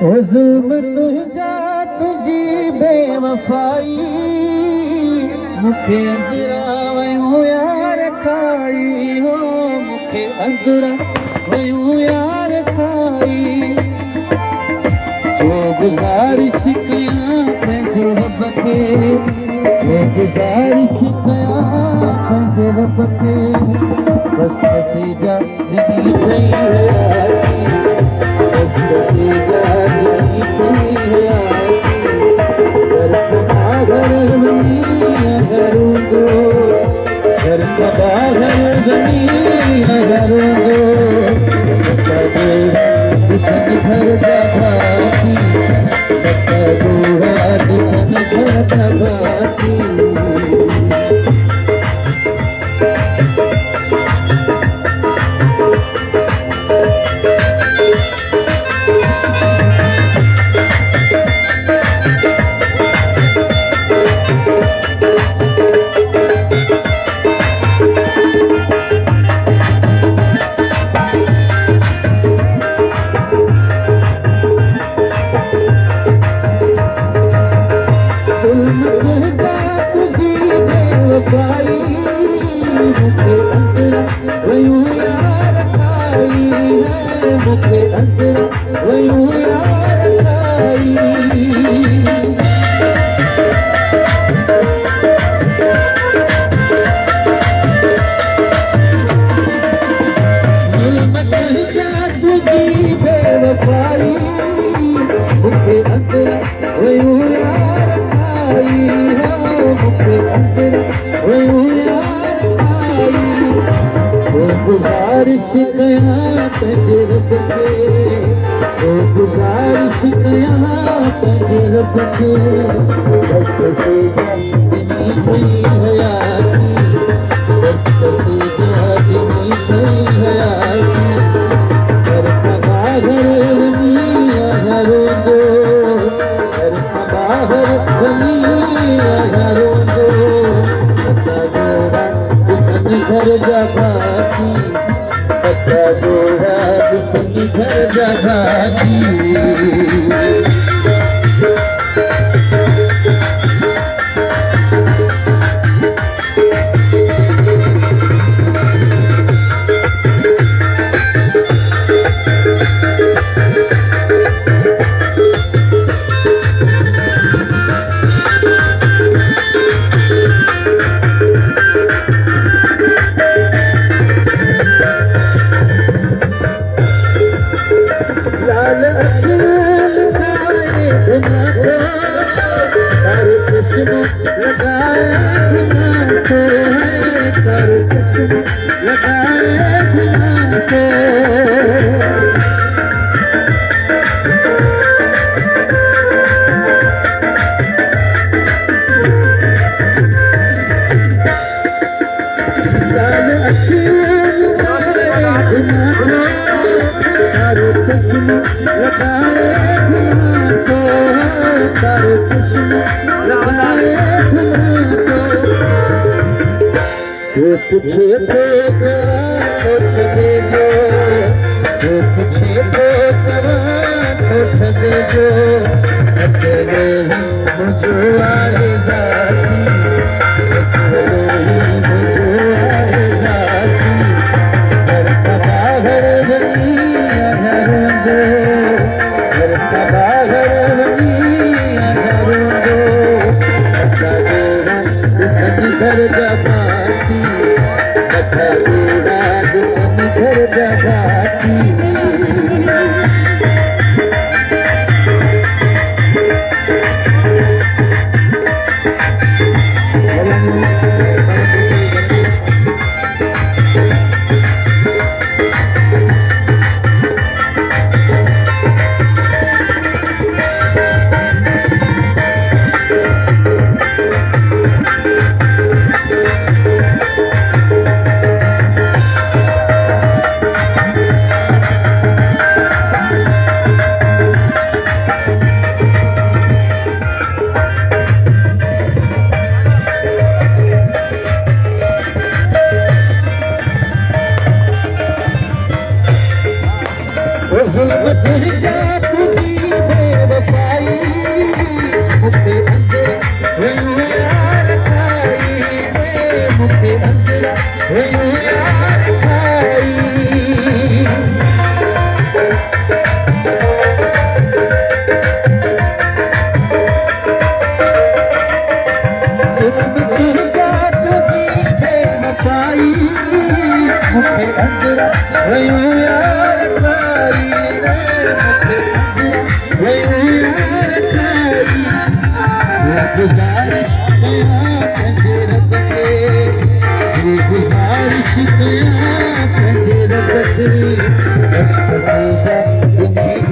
ओ जुल्म तुझा तुझी बेवफाई मुखे अंदरा वयूं यार खाई हो मुखे अंदरा वयूं यार खाई जो गुज़ारिश कयां पंहिंजे रब खे जो गुज़ारिश कयां पंहिंजे रब खे बस नसीजा ॾिनी पई हुयासीं बस नसीजा ॾिनी पई हुयासीं घर सदा घर वञी अगरि हूंदो घर सदा घर वञी अगरि हूंदो ॾिसनि घर जा भाती बता ॾोहा ॾिसनि घर जा भाती गुज़ारिश कयां पंहिंजे रब खे गुज़ारिश कयां पंहिंजे रब खे बस नसीजा ॾिनी पई हुयासीं बस नसीजा ॾिनी पई हुयासीं घर सदा घर वञी अगरि हूंदो घर सदा घर वञी अगरि हूंदो घर जा भाती बता ॾोहा ॾिसनि घर जा भाती पूछे तो कुछ दे जो जो पूछे तो कुछ दे जो अकेले ही मुझे आए जाती अकेले ही मुझे आए जाती घर सदा घर वनी अगर हूंदो घर सदा घर वनी अगर हूंदो बता ॾोहा ॾिसनि घर जा भाती बता ॾोहा ॾिसनि घर जा भाती जुल्म तुझा तुझी बेवफाई मुझे अंदर हुई यार खाई मुझे अंदर हुई यार खाई मुझे अंदर हुई यार खाई मुझे अंदर हुई यार खाई गुजारिश रब के गुजारिश रब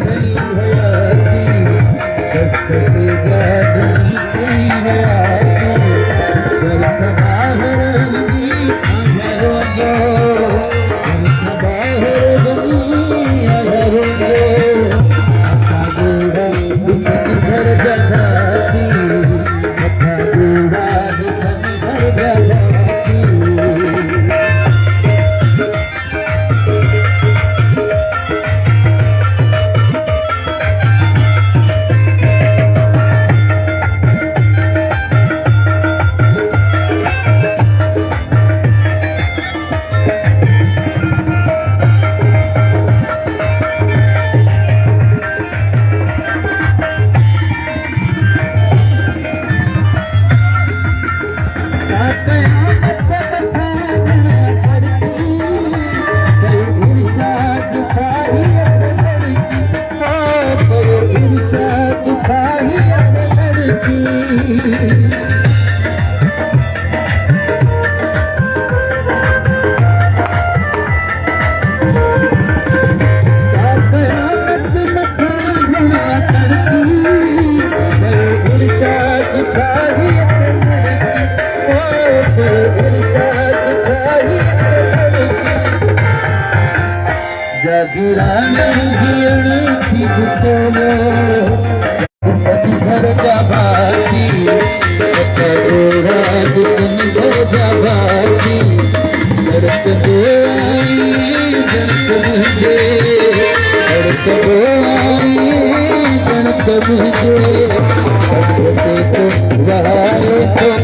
जागीरानी जीअणी थी गुटोलो घर जा भाती गोरा दुल्हन घर जा भाती सड़क दो आई जनक मुझे सड़क दो आई जनक मुझे तो वहां तो